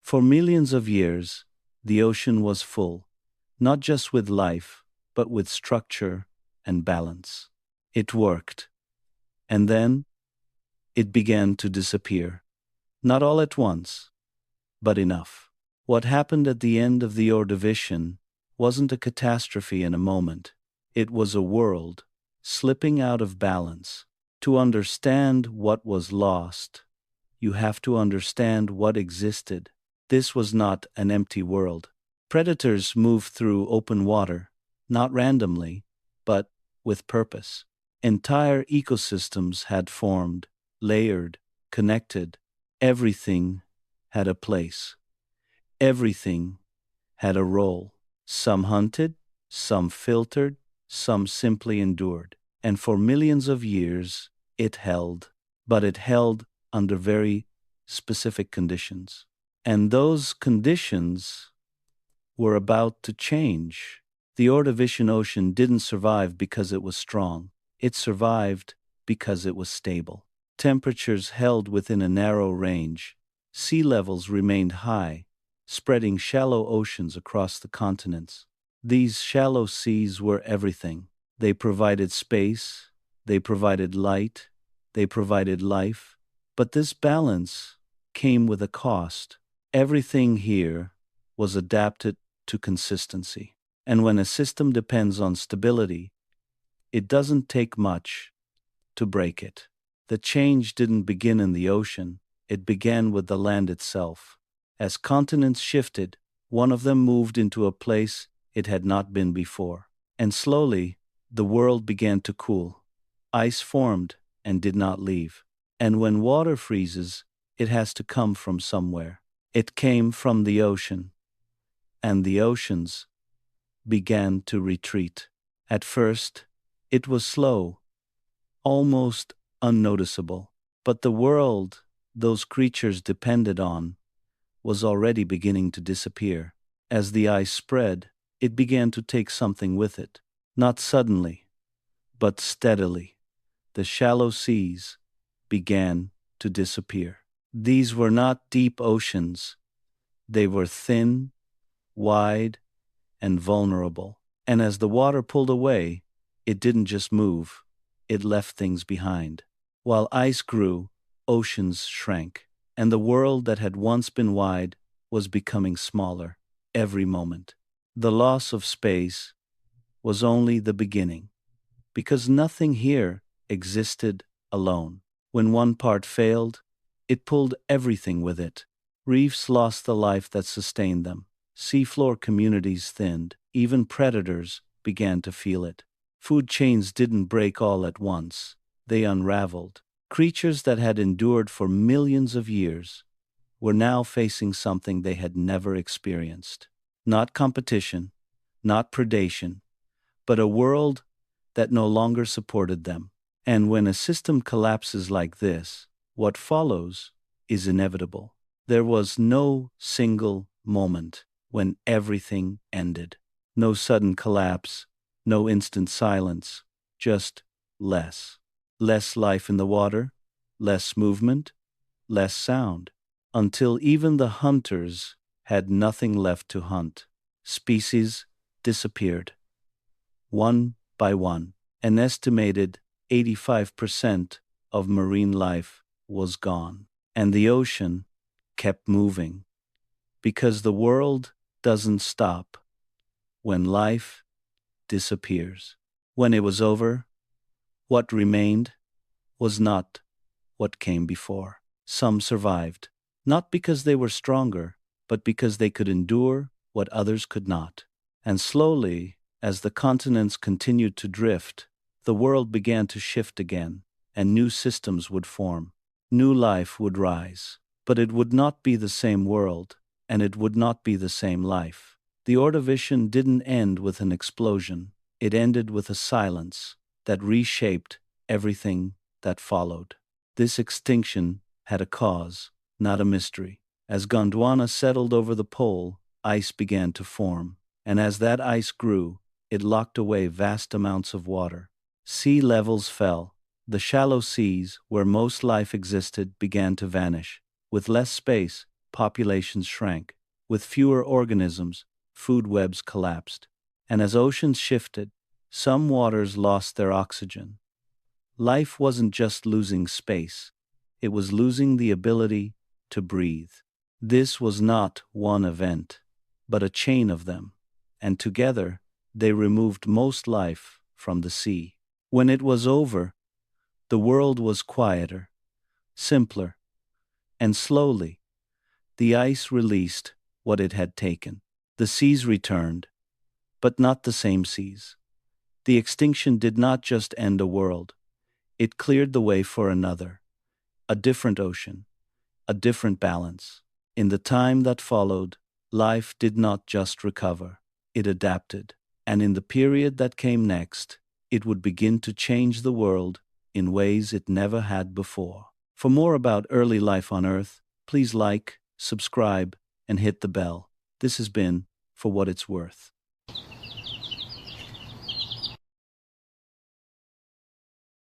For millions of years, the ocean was full, not just with life, but with structure and balance. It worked. And then, it began to disappear. Not all at once, but enough. What happened at the end of the Ordovician wasn't a catastrophe in a moment. It was a world slipping out of balance. To understand what was lost, you have to understand what existed. This was not an empty world. Predators moved through open water, not randomly, but with purpose. Entire ecosystems had formed, layered, connected. Everything had a place. Everything had a role. Some hunted, some filtered, some simply endured. And for millions of years, it held. But it held under very specific conditions. And those conditions were about to change. The Ordovician Ocean didn't survive because it was strong. It survived because it was stable. Temperatures held within a narrow range. Sea levels remained high, spreading shallow oceans across the continents. These shallow seas were everything. They provided space, they provided light, they provided life. But this balance came with a cost. Everything here was adapted to consistency. And when a system depends on stability, it doesn't take much to break it. The change didn't begin in the ocean, it began with the land itself. As continents shifted, one of them moved into a place it had not been before. And slowly, the world began to cool. Ice formed and did not leave. And when water freezes, it has to come from somewhere. It came from the ocean. And the oceans began to retreat. At first, it was slow, almost unnoticeable. But the world those creatures depended on was already beginning to disappear. As the ice spread, it began to take something with it. Not suddenly, but steadily. The shallow seas began to disappear. These were not deep oceans. They were thin, wide, and vulnerable. And as the water pulled away, it didn't just move, it left things behind. While ice grew, oceans shrank, and the world that had once been wide was becoming smaller every moment. The loss of space was only the beginning, because nothing here existed alone. When one part failed, it pulled everything with it. Reefs lost the life that sustained them. Seafloor communities thinned. Even predators began to feel it. Food chains didn't break all at once. They unraveled. Creatures that had endured for millions of years were now facing something they had never experienced. Not competition, not predation, but a world that no longer supported them. And when a system collapses like this, what follows is inevitable. There was no single moment when everything ended. No sudden collapse, no instant silence, just less. Less life in the water, less movement, less sound, until even the hunters had nothing left to hunt. Species disappeared. One by one. An estimated 85% of marine life was gone. And the ocean kept moving. Because the world doesn't stop when life disappears. When it was over, what remained was not what came before. Some survived, not because they were stronger, but because they could endure what others could not. And slowly, as the continents continued to drift, the world began to shift again, and new systems would form. New life would rise. But it would not be the same world, and it would not be the same life. The Ordovician didn't end with an explosion. It ended with a silence that reshaped everything that followed. This extinction had a cause, not a mystery. As Gondwana settled over the pole, ice began to form, and as that ice grew, it locked away vast amounts of water. Sea levels fell. The shallow seas, where most life existed, began to vanish. With less space, populations shrank. With fewer organisms, food webs collapsed. And as oceans shifted, some waters lost their oxygen. Life wasn't just losing space, it was losing the ability to breathe. This was not one event, but a chain of them, and together they removed most life from the sea. When it was over, the world was quieter, simpler, and slowly, the ice released what it had taken. The seas returned, but not the same seas. The extinction did not just end a world, it cleared the way for another, a different ocean, a different balance. In the time that followed, life did not just recover, it adapted. And in the period that came next, it would begin to change the world in ways it never had before. For more about early life on Earth, please like, subscribe, and hit the bell. This has been For What It's Worth.